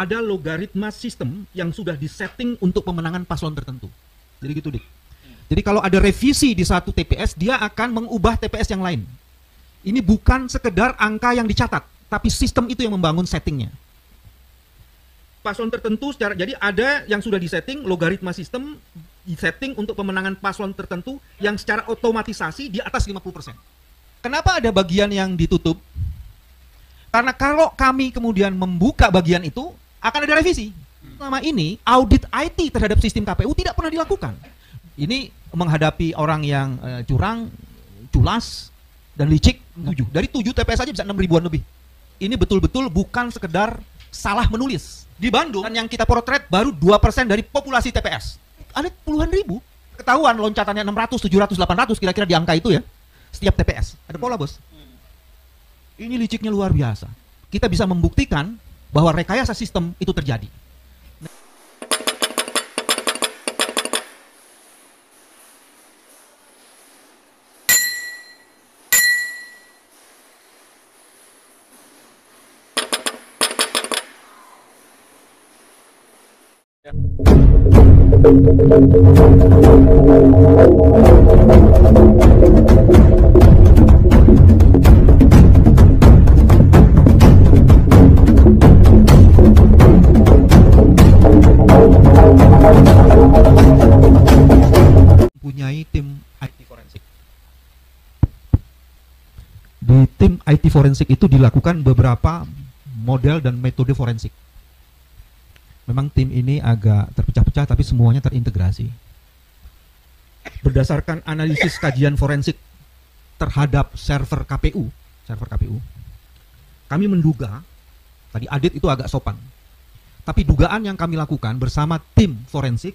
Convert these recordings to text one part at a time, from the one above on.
ada logaritma sistem yang sudah disetting untuk pemenangan paslon tertentu. Jadi gitu, Dik. Jadi kalau ada revisi di satu TPS, dia akan mengubah TPS yang lain. Ini bukan sekedar angka yang dicatat, tapi sistem itu yang membangun settingnya. Paslon tertentu jadi ada yang sudah disetting, logaritma sistem disetting untuk pemenangan paslon tertentu yang secara otomatisasi di atas 50%. Kenapa ada bagian yang ditutup? Karena kalau kami kemudian membuka bagian itu, akan ada revisi. Selama ini, audit IT terhadap sistem KPU tidak pernah dilakukan. Ini menghadapi orang yang curang, culas, dan licik, 7. Dari 7 TPS saja bisa 6 ribuan lebih. Ini betul-betul bukan sekedar salah menulis. Di Bandung, yang kita potret baru 2% dari populasi TPS. Ada puluhan ribu. Ketahuan loncatannya 600, 700, 800, kira-kira di angka itu ya. Setiap TPS. Ada pola, Bos. Ini liciknya luar biasa. Kita bisa membuktikan bahwa rekayasa sistem itu terjadi. Mempunyai tim IT forensik. Di tim IT forensik itu dilakukan beberapa model dan metode forensik. Memang tim ini agak terpecah-pecah tapi semuanya terintegrasi. Berdasarkan analisis kajian forensik terhadap server KPU, kami menduga, tadi Adit itu agak sopan, tapi dugaan yang kami lakukan bersama tim forensik,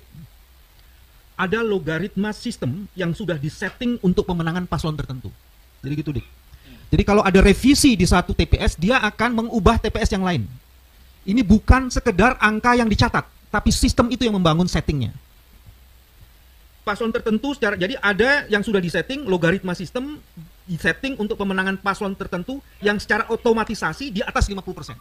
ada logaritma sistem yang sudah disetting untuk pemenangan paslon tertentu. Jadi gitu, Dik. Jadi kalau ada revisi di satu TPS, dia akan mengubah TPS yang lain. Ini bukan sekedar angka yang dicatat, tapi sistem itu yang membangun settingnya. Paslon tertentu jadi ada yang sudah disetting, logaritma sistem disetting untuk pemenangan paslon tertentu yang secara otomatisasi di atas 50%.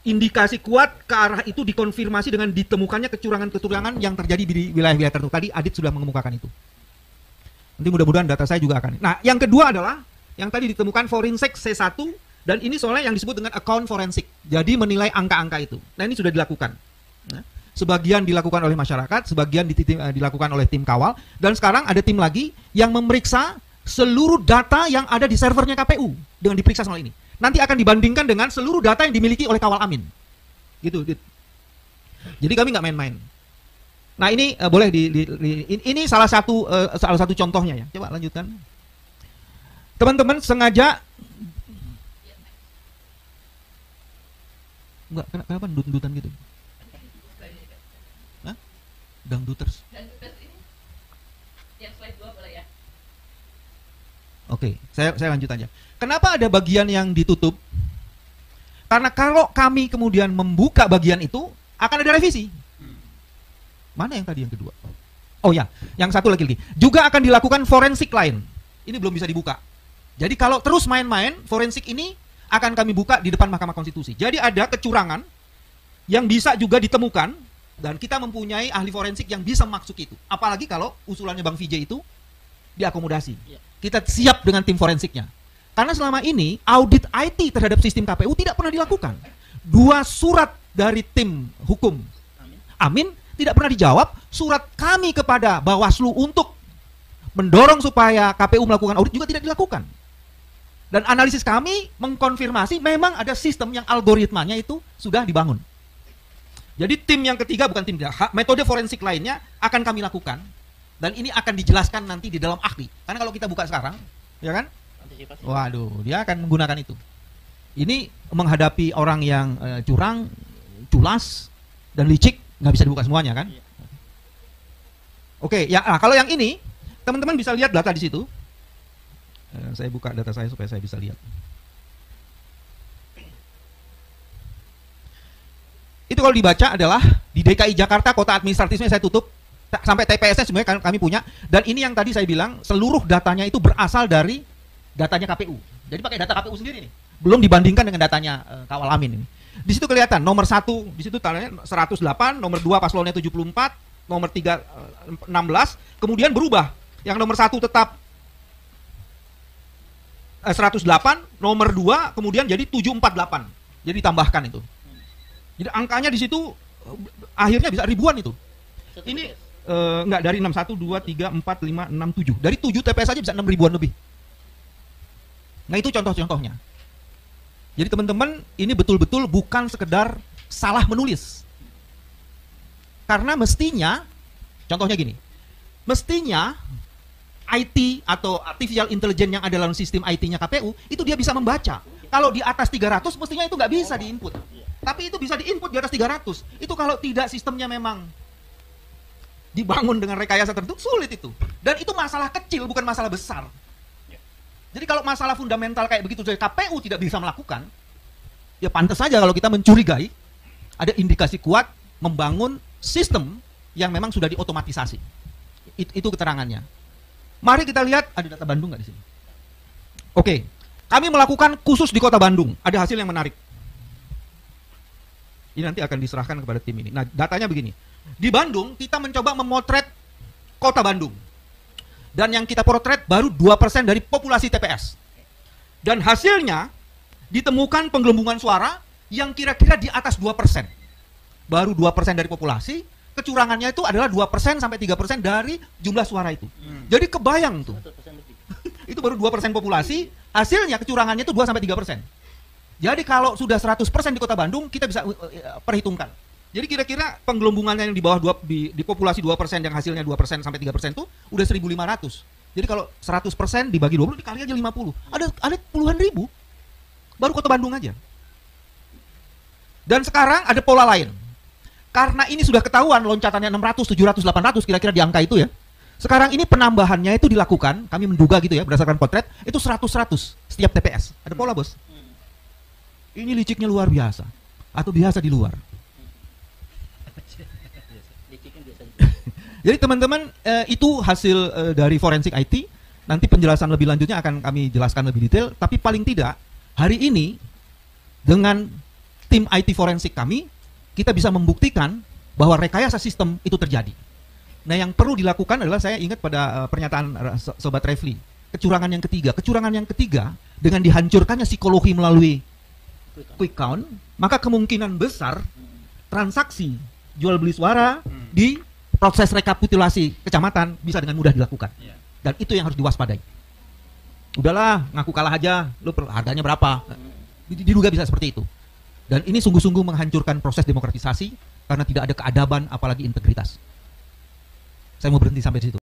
Indikasi kuat ke arah itu dikonfirmasi dengan ditemukannya kecurangan-kecurangan yang terjadi di wilayah-wilayah tertentu. Tadi Adit sudah mengemukakan itu. Nanti mudah-mudahan data saya juga akan. Nah, yang kedua adalah yang tadi ditemukan Forensic C1, dan ini soalnya yang disebut dengan account forensik. Jadi menilai angka-angka itu. Nah, ini sudah dilakukan. Nah, sebagian dilakukan oleh masyarakat, sebagian dilakukan oleh tim kawal, dan sekarang ada tim lagi yang memeriksa seluruh data yang ada di servernya KPU dengan diperiksa soal ini. Nanti akan dibandingkan dengan seluruh data yang dimiliki oleh kawal amin. Gitu. Jadi kami nggak main-main. Nah, ini boleh ini salah satu contohnya ya. Coba lanjutkan. Teman-teman sengaja enggak, kenapa dangdutan gitu? Hah? Dangduters. Dangduters ini yang slide 2 boleh ya? Oke, saya lanjut aja. Kenapa ada bagian yang ditutup? Karena kalau kami kemudian membuka bagian itu, akan ada revisi. Mana yang tadi yang kedua? Oh ya, yang satu lagi. Juga akan dilakukan forensik lain. Ini belum bisa dibuka. Jadi kalau terus main-main, forensik ini akan kami buka di depan Mahkamah Konstitusi. Jadi ada kecurangan yang bisa juga ditemukan, dan kita mempunyai ahli forensik yang bisa masuk itu. Apalagi kalau usulannya Bang Vijay itu diakomodasi. Kita siap dengan tim forensiknya. Karena selama ini audit IT terhadap sistem KPU tidak pernah dilakukan. 2 surat dari tim hukum Amin tidak pernah dijawab. Surat kami kepada Bawaslu untuk mendorong supaya KPU melakukan audit juga tidak dilakukan. Dan analisis kami mengkonfirmasi memang ada sistem yang algoritmanya itu sudah dibangun. Jadi tim yang ketiga bukan tim, metode forensik lainnya akan kami lakukan. Dan ini akan dijelaskan nanti di dalam ahli. Karena kalau kita buka sekarang, ya kan? Waduh, dia akan menggunakan itu. Ini menghadapi orang yang curang, culas, dan licik, nggak bisa dibuka semuanya kan? Oke, ya. Nah, kalau yang ini, teman-teman bisa lihat data di situ. Saya buka data saya supaya saya bisa lihat. Itu kalau dibaca adalah di DKI Jakarta, kota administratifnya saya tutup, sampai TPS-nya sebenarnya kami punya. Dan ini yang tadi saya bilang, seluruh datanya itu berasal dari datanya KPU. Jadi pakai data KPU sendiri nih. Belum dibandingkan dengan datanya Kawal Amin ini. Di situ kelihatan nomor 1 di situ tandanya 108, nomor 2 paslonnya 74, nomor 3 16, kemudian berubah. Yang nomor 1 tetap 108, nomor 2 kemudian jadi 748. Jadi ditambahkan itu. Jadi angkanya di situ akhirnya bisa ribuan itu. Ini enggak dari 61 2 3 4 5 6 7. Dari 7 TPS aja bisa 6 ribuan lebih. Nah, itu contoh-contohnya. Jadi teman-teman, ini betul-betul bukan sekedar salah menulis. Karena mestinya, contohnya gini, mestinya IT atau artificial intelligence yang ada dalam sistem IT-nya KPU, itu dia bisa membaca. Kalau di atas 300, mestinya itu nggak bisa diinput. Tapi itu bisa diinput di atas 300. Itu kalau tidak sistemnya memang dibangun dengan rekayasa tertentu, sulit itu. Dan itu masalah kecil, bukan masalah besar. Jadi kalau masalah fundamental kayak begitu saja KPU tidak bisa melakukan, ya pantas saja kalau kita mencurigai ada indikasi kuat membangun sistem yang memang sudah diotomatisasi. Itu keterangannya. Mari kita lihat, ada data Bandung nggak di sini? Oke, kami melakukan khusus di Kota Bandung. Ada hasil yang menarik. Ini nanti akan diserahkan kepada tim ini. Nah, datanya begini. Di Bandung kita mencoba memotret Kota Bandung. Dan yang kita potret baru 2% dari populasi TPS. Dan hasilnya ditemukan penggelembungan suara yang kira-kira di atas 2%. Baru 2% dari populasi, kecurangannya itu adalah 2% sampai 3% dari jumlah suara itu. Jadi kebayang tuh. Itu baru 2% populasi, hasilnya kecurangannya itu 2 sampai 3%. Jadi kalau sudah 100% di Kota Bandung, kita bisa perhitungkan. Jadi kira-kira penggelembungannya yang di bawah di populasi 2% yang hasilnya 2% sampai 3% itu udah 1.500. Jadi kalau 100% dibagi 20 dikali aja 50. Ada puluhan ribu. Baru Kota Bandung aja. Dan sekarang ada pola lain. Karena ini sudah ketahuan loncatannya 600, 700, 800 kira-kira di angka itu ya. Sekarang ini penambahannya itu dilakukan, kami menduga gitu ya berdasarkan potret, itu 100-100 setiap TPS. Ada pola, Bos. Ini liciknya luar biasa. Atau biasa di luar. Jadi teman-teman, itu hasil dari forensik IT. Nanti penjelasan lebih lanjutnya akan kami jelaskan lebih detail. Tapi paling tidak, hari ini dengan tim IT forensik kami, kita bisa membuktikan bahwa rekayasa sistem itu terjadi. Nah, yang perlu dilakukan adalah, saya ingat pada pernyataan Sobat Refli, kecurangan yang ketiga. Kecurangan yang ketiga, dengan dihancurkannya psikologi melalui quick count, maka kemungkinan besar transaksi jual beli suara di proses rekapitulasi kecamatan bisa dengan mudah dilakukan. Dan itu yang harus diwaspadai. Udahlah, ngaku kalah aja, lu harganya berapa? Diduga bisa seperti itu. Dan ini sungguh-sungguh menghancurkan proses demokratisasi karena tidak ada keadaban apalagi integritas. Saya mau berhenti sampai di situ.